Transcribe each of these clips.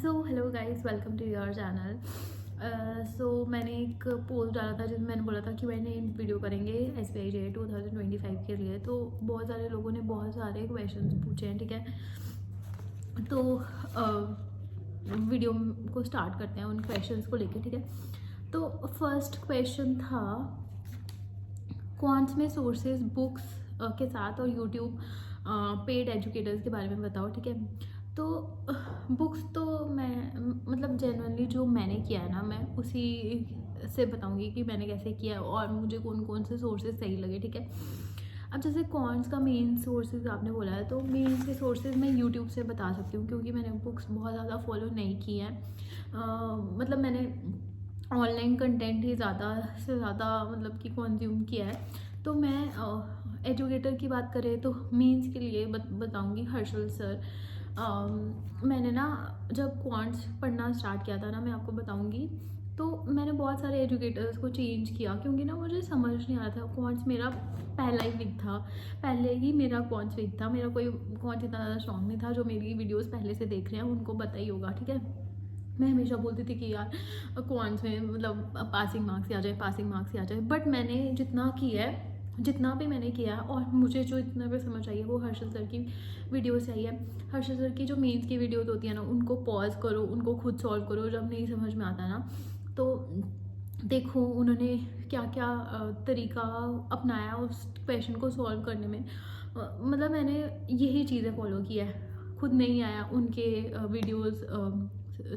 So hello guys, welcome to your channel. मैंने एक post डाला था जिसमें मैंने बोला था कि मैंने वीडियो करेंगे SBI JEE 2025 के लिए। तो बहुत सारे लोगों ने बहुत सारे क्वेश्चंस पूछे हैं, ठीक है। तो वीडियो को स्टार्ट करते हैं उन क्वेश्चंस को लेके, ठीक है। तो फर्स्ट क्वेश्चन था, क्वांट्स में सोर्सेज बुक्स के साथ और यूट्यूब पेड एजुकेटर्स के बारे में बताओ, ठीक है। तो बुक्स तो मैं मतलब जेन्युइनली जो मैंने किया है ना, मैं उसी से बताऊंगी कि मैंने कैसे किया है और मुझे कौन कौन से सोर्सेज सही लगे, ठीक है। अब जैसे कॉन्स का मेन सोर्सेज आपने बोला है, तो मेन के सोर्सेज मैं यूट्यूब से बता सकती हूँ क्योंकि मैंने बुक्स बहुत ज़्यादा फॉलो नहीं की हैं। मतलब मैंने ऑनलाइन कंटेंट ही ज़्यादा से ज़्यादा मतलब कि कंज्यूम किया है। तो मैं एजुकेटर की बात करें तो मेंस के लिए बताऊंगी हर्षल सर। मैंने ना जब क्वांट्स पढ़ना स्टार्ट किया था ना, मैं आपको बताऊंगी, तो मैंने बहुत सारे एजुकेटर्स को चेंज किया क्योंकि ना मुझे समझ नहीं आ रहा था। क्वांट्स मेरा पहला ही वीक था, पहले ही मेरा क्वांट्स वीक था। मेरा कोई क्वांट्स इतना ज़्यादा स्ट्रॉन्ग नहीं था। जो मेरी वीडियोस पहले से देख रहे हैं उनको पता ही होगा, ठीक है। मैं हमेशा बोलती थी कि यार क्वांट्स में मतलब पासिंग मार्क्स आ जाए, पासिंग मार्क्स आ जाए। बट मैंने जितना किया है, जितना भी मैंने किया है और मुझे जो इतना भी समझ आई है वो हर्षल सर की वीडियो से आई है। हर्षल सर की जो मेंस की वीडियोस होती है ना, उनको पॉज करो, उनको खुद सॉल्व करो। जब नहीं समझ में आता ना तो देखो उन्होंने क्या क्या तरीका अपनाया उस क्वेश्चन को सॉल्व करने में। मतलब मैंने यही चीज़ें फॉलो की है। खुद नहीं आया उनके वीडियोस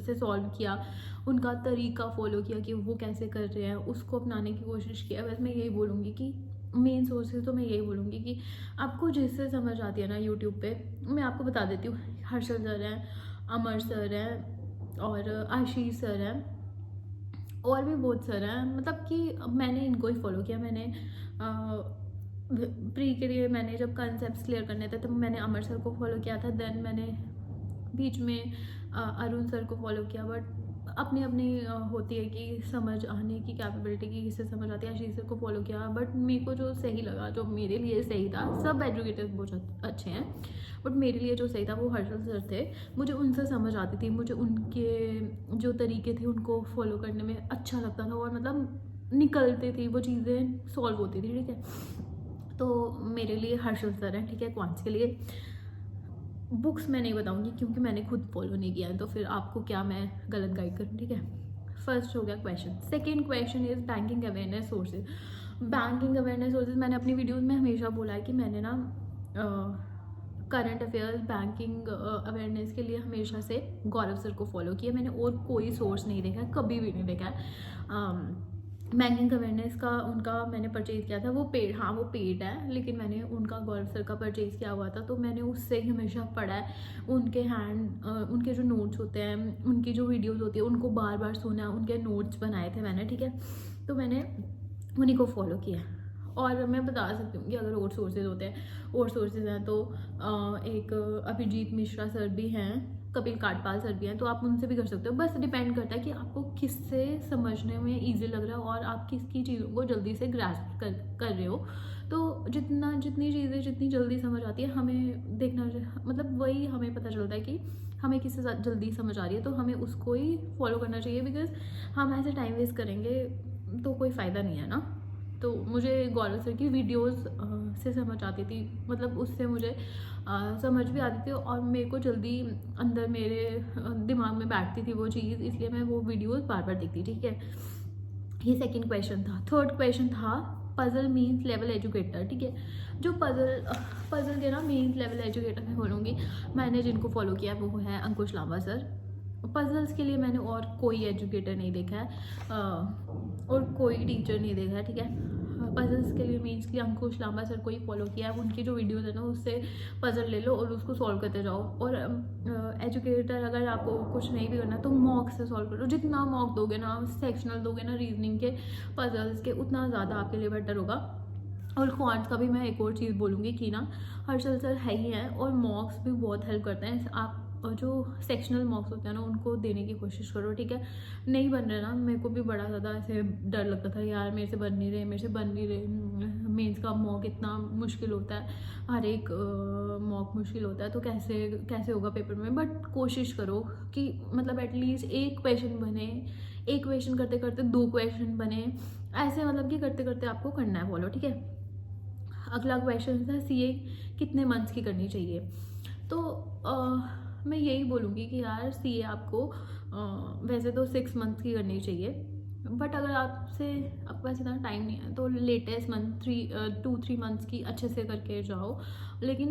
से सॉल्व किया, उनका तरीका फॉलो किया कि वो कैसे कर रहे हैं, उसको अपनाने की कोशिश किया। बस मैं यही बोलूँगी कि मेन सोर्सेज तो मैं यही बोलूँगी कि आपको जिससे समझ आती है ना यूट्यूब पे, मैं आपको बता देती हूँ। हर्षल सर हैं, अमर सर हैं और आशीष सर हैं और भी बहुत सर हैं। मतलब कि मैंने इनको ही फॉलो किया। मैंने प्री के लिए मैंने जब कंसेप्ट क्लियर करने थे तब मैंने अमर सर को फॉलो किया था। देन मैंने बीच में अरुण सर को फॉलो किया। बट अपनी अपनी होती है कि समझ आने की कैपेबिलिटी की, किससे समझ आती है। आशीष सर को फॉलो किया। बट मेरे को जो सही लगा, जो मेरे लिए सही था, सब एजुकेटर्स बहुत अच्छे हैं बट मेरे लिए जो सही था वो हर्षल सर थे। मुझे उनसे समझ आती थी, मुझे उनके जो तरीके थे उनको फॉलो करने में अच्छा लगता था और मतलब निकलते थी वो चीज़ें, सॉल्व होती थी, ठीक है। तो मेरे लिए हर्षल सर हैं, ठीक है। क्वांट्स के लिए बुक्स मैं नहीं बताऊंगी क्योंकि मैंने खुद फॉलो नहीं किया है, तो फिर आपको क्या मैं गलत गाइड करूँ, ठीक है। फर्स्ट हो गया question. Second question is banking awareness sources. Banking awareness sources मैंने अपनी वीडियोज में हमेशा बोला है कि मैंने ना करंट अफेयर्स बैंकिंग अवेयरनेस के लिए हमेशा से गौरव सर को फॉलो किया मैंने, और कोई सोर्स नहीं देखा है, कभी भी नहीं देखा है। बैंकिंग अवेयरनेस का उनका मैंने परचेज़ किया था, वो पेड, हाँ वो पेड है, लेकिन मैंने उनका गौरव सर का परचेज़ किया हुआ था। तो मैंने उससे ही हमेशा पढ़ा है। उनके जो नोट्स होते हैं, उनकी जो वीडियोस होती है, उनको बार बार सुना, उनके नोट्स बनाए थे मैंने, ठीक है। तो मैंने उन्हीं को फॉलो किया। और मैं बता सकती हूँ कि अगर और सोर्सेज होते हैं, और सोर्सेज हैं तो एक अभिजीत मिश्रा सर भी हैं, कपिल काटपाल सर भी हैं, तो आप उनसे भी कर सकते हो। बस डिपेंड करता है कि आपको किससे समझने में ईजी लग रहा है और आप किसकी चीज़ों को जल्दी से ग्रास्प कर रहे हो। तो जितनी चीज़ें जितनी जल्दी समझ आती है, हमें देखना मतलब वही हमें पता चलता है कि हमें किससे जल्दी समझ आ रही है, तो हमें उसको ही फॉलो करना चाहिए। बिकॉज हम ऐसे टाइम वेस्ट करेंगे तो कोई फ़ायदा नहीं है ना। तो मुझे गौरव सर की वीडियोस से समझ आती थी, मतलब उससे मुझे समझ भी आती थी और मेरे को जल्दी अंदर मेरे दिमाग में बैठती थी वो चीज़, इसलिए मैं वो वीडियोस बार बार देखती, ठीक है। ये सेकंड क्वेश्चन था। थर्ड क्वेश्चन था पजल मीन्स लेवल एजुकेटर, ठीक है। जो पजल के ना मीन्स लेवल एजुकेटर मैं बोलूँगी, मैंने जिनको फॉलो किया वो है अंकुश लांबा सर। पजल्स के लिए मैंने और कोई एजुकेटर नहीं देखा है और कोई टीचर नहीं देखा है, ठीक है। पजल्स के लिए मीन्स कि अंकुश लांबा सर को ही फॉलो किया है। उनकी जो वीडियोज़ है ना, उससे पजल ले लो और उसको सॉल्व करते जाओ। और एजुकेटर अगर आपको कुछ नहीं भी करना तो मॉक से सॉल्व करो। जितना मॉक दोगे ना, सेक्शनल दोगे ना रीजनिंग के, पजल्स के, उतना ज़्यादा आपके लिए बेटर होगा। और क्वांट्स का भी मैं एक और चीज़ बोलूँगी कि ना हर्षल सर है ही हैं और मॉक्स भी बहुत हेल्प करते हैं। आप जो सेक्शनल मार्क्स होते हैं ना उनको देने की कोशिश करो, ठीक है। नहीं बन रहे ना, मेरे को भी बड़ा ज़्यादा ऐसे डर लगता था यार, मेरे से बन नहीं रहे। मेंस का मॉक इतना मुश्किल होता है, हर एक मॉक मुश्किल होता है, तो कैसे होगा पेपर में। बट कोशिश करो कि मतलब एटलीस्ट एक क्वेश्चन बने, एक क्वेश्चन करते करते 2 क्वेश्चन बने, ऐसे मतलब कि करते करते आपको करना है फॉलो, ठीक है। अगला क्वेश्चन था सीए कितने मंथ्स की करनी चाहिए। तो मैं यही बोलूँगी कि यार सीए आपको वैसे तो 6 मंथ्स की करनी चाहिए, बट अगर आपके पास इतना टाइम नहीं है तो लेटेस्ट मंथ 2-3 मंथ्स की अच्छे से करके जाओ। लेकिन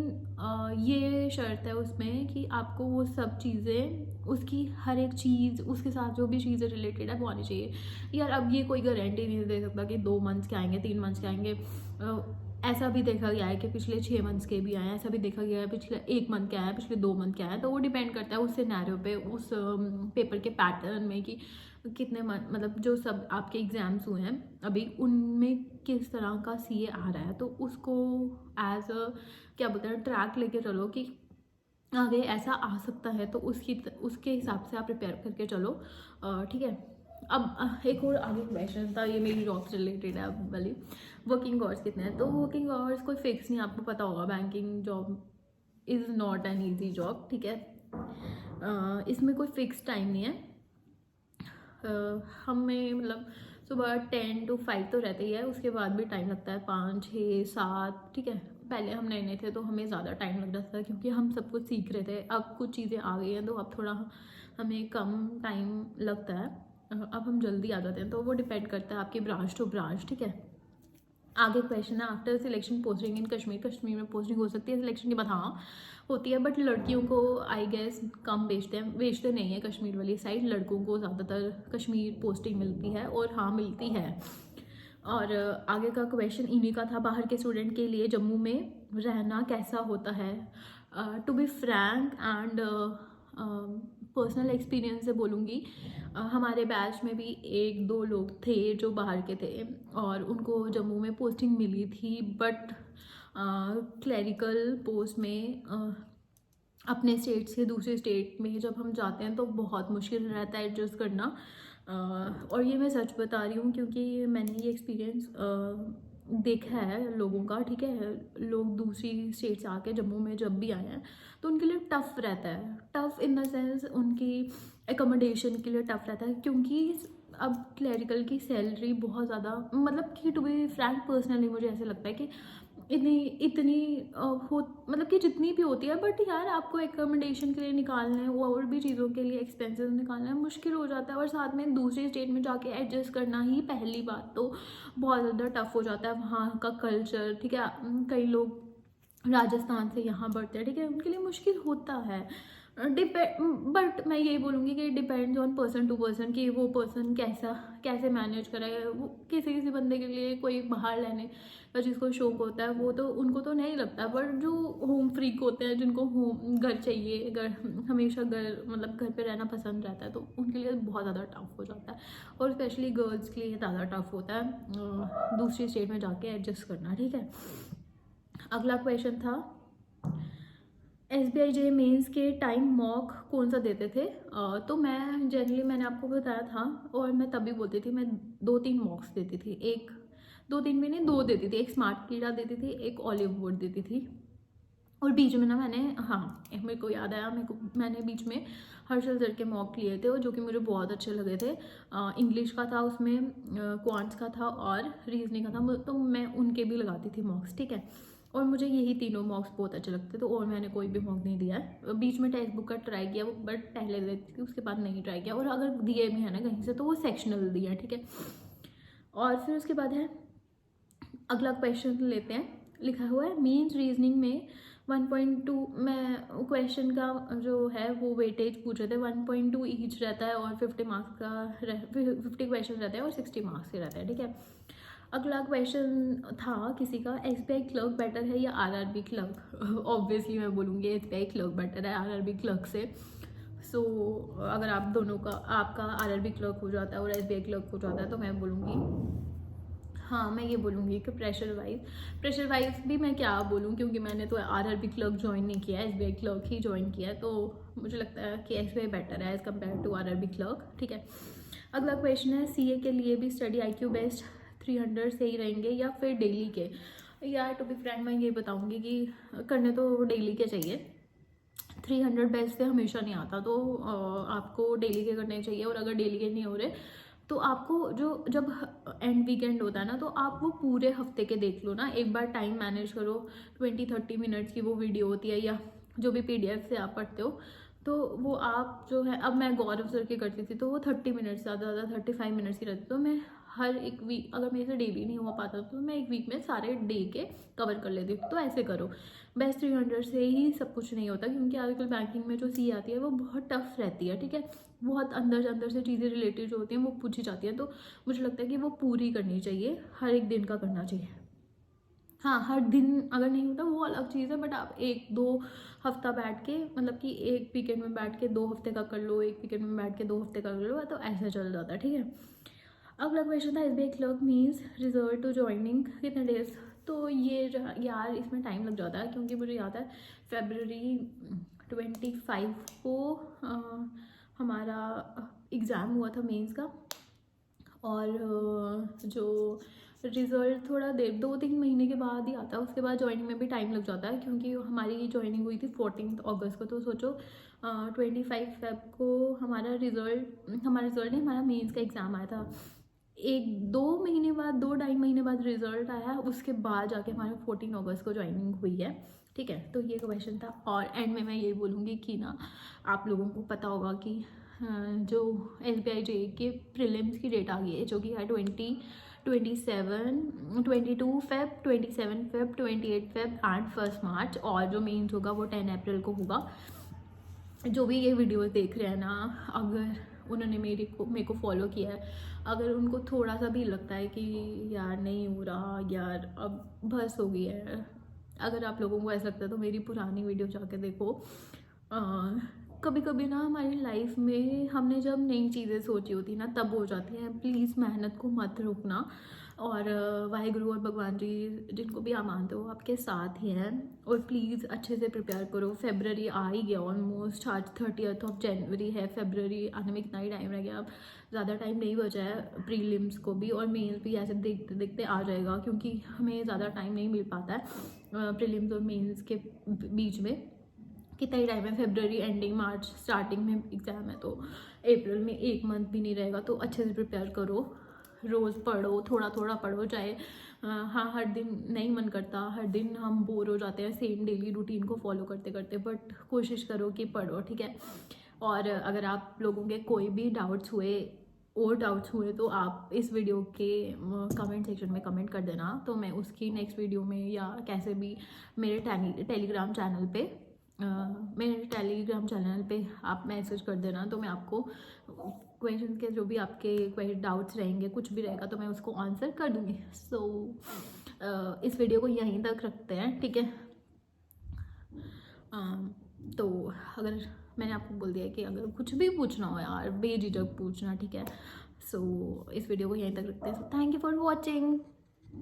ये शर्त है उसमें कि आपको वो सब चीज़ें, उसकी हर एक चीज़, उसके साथ जो भी चीज़ें रिलेटेड है वो आनी चाहिए। यार अब ये कोई गारंटी नहीं दे सकता कि 2 मंथ्स के आएंगे, 3 मंथ्स के आएंगे। ऐसा भी देखा गया है कि पिछले 6 मंथ्स के भी आए हैं, ऐसा भी देखा गया है पिछले 1 मंथ के आए हैं, पिछले 2 मंथ के आए हैं। तो वो डिपेंड करता है उस सिनेरियो पे, उस पेपर के पैटर्न में कि कितने मतलब जो सब आपके एग्ज़ाम्स हुए हैं अभी उनमें किस तरह का सीए आ रहा है। तो उसको एज अ क्या बोलते हैं ट्रैक लेके चलो कि आगे ऐसा आ सकता है, तो उसके हिसाब से आप प्रिपेयर करके चलो, ठीक है। अब एक और आगे क्वेश्चन था, ये मेरी जॉब से रिलेटेड है अब वाली, वर्किंग आवर्स कितने हैं। तो वर्किंग आवर्स कोई फिक्स नहीं, आपको पता होगा banking job is not an easy job, ठीक है। इसमें कोई फिक्स टाइम नहीं है। हमें मतलब सुबह 10 to 5 तो रहते ही है, उसके बाद भी टाइम लगता है 5, 6, 7, ठीक है। पहले हम नए नए थे तो हमें ज़्यादा टाइम लग रहा था क्योंकि हम सब कुछ सीख रहे थे। अब कुछ चीज़ें आ गई हैं तो अब थोड़ा हमें कम टाइम लगता है, अब हम जल्दी आ जाते हैं। तो वो डिपेंड करता है आपकी ब्रांच टू ब्रांच, ठीक है। आगे क्वेश्चन है after selection posting in Kashmir में पोस्टिंग हो सकती है सिलेक्शन के बाद, हाँ होती है, बट लड़कियों को आई गेस कम बेचते नहीं है कश्मीर वाली साइड, लड़कों को ज़्यादातर कश्मीर पोस्टिंग मिलती है, और हाँ मिलती है। और आगे का क्वेश्चन इन्हीं का था, बाहर के स्टूडेंट के लिए जम्मू में रहना कैसा होता है। To be frank and personal experience से बोलूँगी, हमारे बैच में भी 1-2 लोग थे जो बाहर के थे और उनको जम्मू में पोस्टिंग मिली थी, बट क्लरिकल पोस्ट में अपने स्टेट से दूसरे स्टेट में जब हम जाते हैं तो बहुत मुश्किल रहता है एडजस्ट करना। और ये मैं सच बता रही हूँ क्योंकि मैंने ये एक्सपीरियंस देखा है लोगों का, ठीक है। लोग दूसरी स्टेट से आके जम्मू में जब भी आए हैं तो उनके लिए टफ़ रहता है, टफ़ इन द सेंस उनकी एकोमोडेशन के लिए टफ़ रहता है, क्योंकि अब क्लरिकल की सैलरी बहुत ज़्यादा, मतलब कि टू बी फ्रैंक पर्सनली मुझे ऐसे लगता है कि इतनी हो, मतलब कि जितनी भी होती है, बट यार आपको एकोमोडेशन के लिए निकालना है, और भी चीज़ों के लिए एक्सपेंसेस निकालना है, मुश्किल हो जाता है। और साथ में दूसरी स्टेट में जाके एडजस्ट करना ही पहली बात तो बहुत ज़्यादा टफ हो जाता है, वहाँ का कल्चर, ठीक है। कई लोग राजस्थान से यहाँ बढ़ते हैं, ठीक है, उनके लिए मुश्किल होता है। बट मैं यही बोलूँगी कि depends on person to person कि वो पर्सन कैसे मैनेज करे। वो किसी बंदे के लिए कोई बाहर रहने का जिसको शौक होता है वो तो उनको तो नहीं लगता, बट जो होम फ्रीक होते हैं जिनको होम घर चाहिए, घर हमेशा घर मतलब घर पे रहना पसंद रहता है, तो उनके लिए बहुत ज़्यादा टफ हो जाता है। और स्पेशली गर्ल्स के लिए ज़्यादा टफ होता है दूसरी स्टेट में जाके एडजस्ट करना, ठीक है। अगला क्वेश्चन था SBI JEE मेंस के टाइम मॉक कौन सा देते थे। तो मैं जनरली मैंने आपको बताया था और मैं तभी बोलती थी, मैं 2-3 मॉक्स देती थी, 1-2-3 भी नहीं 2 देती थी, एक स्मार्ट कीड़ा देती थी, एक ऑलिव बोर्ड देती थी। और बीच में ना मैंने, हाँ मेरे को याद आया, मैंने बीच में हर्षल सर के मॉक लिए थे जो कि मुझे बहुत अच्छे लगे थे। इंग्लिश का था उसमें, क्वांट्स का था और रीजनिंग का था, तो मैं उनके भी लगाती थी मॉक्स, ठीक है। और मुझे यही तीनों मॉक्स बहुत अच्छे लगते, तो और मैंने कोई भी मॉक नहीं दिया है। बीच में टेक्स्ट बुक का ट्राई किया, बट पहले देती थी, उसके बाद नहीं ट्राई किया। और अगर दिए भी है ना कहीं से तो वो सेक्शनल दिया, ठीक है। और फिर उसके बाद है अगला क्वेश्चन लेते हैं, लिखा हुआ है मेंस रीजनिंग में 1.2, मैं क्वेश्चन का जो है वो वेटेज पूछ रहे थे, 1.2 ईच रहता है और 50 मार्क्स का 50 क्वेश्चन रहता है और 60 मार्क्स के रहता है, ठीक है। अगला क्वेश्चन था किसी का, SBI क्लर्क बेटर है या RRB क्लर्क। ऑब्वियसली मैं बोलूँगी SBI क्लर्क बेटर है RRB क्लर्क से। सो अगर आप दोनों का, आपका RRB क्लर्क हो जाता है और SBI क्लर्क हो जाता है, तो मैं बोलूँगी हाँ, मैं ये बोलूँगी कि प्रेशर वाइज़ भी मैं क्या बोलूँ, क्योंकि मैंने तो आरआरबी क्लर्क जॉइन नहीं किया है, एसबीआई क्लर्क ही जॉइन किया है, तो मुझे लगता है कि एसबीआई बेटर है as compared to RRB clerk. ठीक है, अगला क्वेश्चन है, सीए के लिए भी स्टडी आईक्यू बेस्ड 300 से ही रहेंगे या फिर डेली के? यार टू बी फ्रैंक मैं ये बताऊँगी कि करने तो डेली के चाहिए, 300 बेस्ट से हमेशा नहीं आता, तो आपको डेली के करने चाहिए। और अगर डेली के नहीं हो रहे तो आपको जो जब एंड वीकेंड होता है ना, तो आप वो पूरे हफ्ते के देख लो ना, एक बार टाइम मैनेज करो, 20-30 मिनट्स की वो वीडियो होती है या जो भी पीडीएफ से आप पढ़ते हो, तो वो आप जो है, अब मैं गौरव सर की करती थी तो वो 30 मिनट्स ज़्यादा 35 मिनट्स की रहती, तो मैं हर एक वीक, अगर मेरे से डेली नहीं हो पाता तो मैं एक वीक में सारे डे के कवर कर लेती हूँ। तो ऐसे करो, बेस्ट 300 से ही सब कुछ नहीं होता, क्योंकि आजकल बैंकिंग में जो सी आती है वो बहुत टफ रहती है। ठीक है, बहुत अंदर से चीज़ें रिलेटेड जो होती हैं वो पूछी जाती हैं, तो मुझे लगता है कि वो पूरी करनी चाहिए, हर एक दिन का करना चाहिए। हाँ, हर दिन अगर नहीं होता वो अलग चीज़ है, बट आप 1-2 हफ्ता बैठ के, मतलब कि एक वीकेंड में बैठ के 2 हफ्ते का कर लो, एक वीकेंड में बैठ के 2 हफ्ते का कर लो, तो ऐसा चल जाता है। ठीक है, अगला क्वेश्चन था, SBI clerk means result to joining कितने डेज? तो ये यार इसमें टाइम लग जाता है, क्योंकि मुझे याद है February 25 को हमारा एग्ज़ाम हुआ था मेंस का, और जो रिज़ल्ट थोड़ा 2-3 महीने के बाद ही आता है, उसके बाद ज्वाइनिंग में भी टाइम लग जाता है, क्योंकि हमारी ज्वाइनिंग हुई थी 14 अगस्त को, तो सोचो 25 फेब को हमारा रिज़ल्ट नहीं, हमारा मेंस का एग्ज़ाम आया था, 1-2 महीने बाद, 2-2.5 महीने बाद रिज़ल्ट आया, उसके बाद जाके हमारे 14 अगस्त को ज्वाइनिंग हुई है। ठीक है, तो ये क्वेश्चन था। और एंड में मैं यही बोलूँगी कि ना, आप लोगों को पता होगा कि जो एसबीआई जे के प्रीलिम्स की डेट आ गई है, जो कि है 22 फेब, 27 फेब, 28 फेब एंड 1 मार्च, और जो मेंस होगा वो 10 अप्रैल को होगा। जो भी ये वीडियो देख रहे हैं ना, अगर उन्होंने मेरे को फॉलो किया है, अगर उनको थोड़ा सा भी लगता है कि यार नहीं हो रहा, यार अब बस हो गई है, अगर आप लोगों को ऐसा लगता है तो मेरी पुरानी वीडियो जाके देखो। कभी कभी ना हमारी लाइफ में हमने जब नई चीज़ें सोची होती ना, तब हो जाती हैं। प्लीज़ मेहनत को मत रुकना, और वाहिगुरु और भगवान जी जिनको भी आप मानते हो आपके साथ ही हैं, और प्लीज़ अच्छे से प्रिपेयर करो। फेबररी आ ही गया ऑलमोस्ट, आज 30 जनवरी है, फेबररी आने में कितना ही टाइम रह गया, अब ज़्यादा टाइम नहीं बचा है प्रीलिम्स को भी, और मेंस भी ऐसे देखते देखते आ जाएगा, क्योंकि हमें ज़्यादा टाइम नहीं मिल पाता है प्रीलिम्स और मेंस के बीच में। कितना ही टाइम है, फेबररी एंडिंग, मार्च स्टार्टिंग में एग्ज़ाम है, तो अप्रैल में 1 मंथ भी नहीं रहेगा, तो अच्छे से प्रिपेयर करो, रोज़ पढ़ो, थोड़ा थोड़ा पढ़ो, चाहे हाँ हर दिन नहीं मन करता, हर दिन हम बोर हो जाते हैं सेम डेली रूटीन को फॉलो करते करते, बट कोशिश करो कि पढ़ो। ठीक है, और अगर आप लोगों के कोई भी डाउट्स हुए तो आप इस वीडियो के कमेंट सेक्शन में कमेंट कर देना, तो मैं उसकी नेक्स्ट वीडियो में या कैसे भी मेरे टेलीग्राम चैनल पे आप मैसेज कर देना, तो मैं आपको क्वेश्चन के जो भी आपके डाउट्स रहेंगे, कुछ भी रहेगा, तो मैं उसको आंसर कर दूँगी। इस वीडियो को यहीं तक रखते हैं। ठीक है, तो अगर मैंने आपको बोल दिया कि अगर कुछ भी पूछना हो यार, बेझिझक पूछना। ठीक है, इस वीडियो को यहीं तक रखते हैं। Thank you for watching.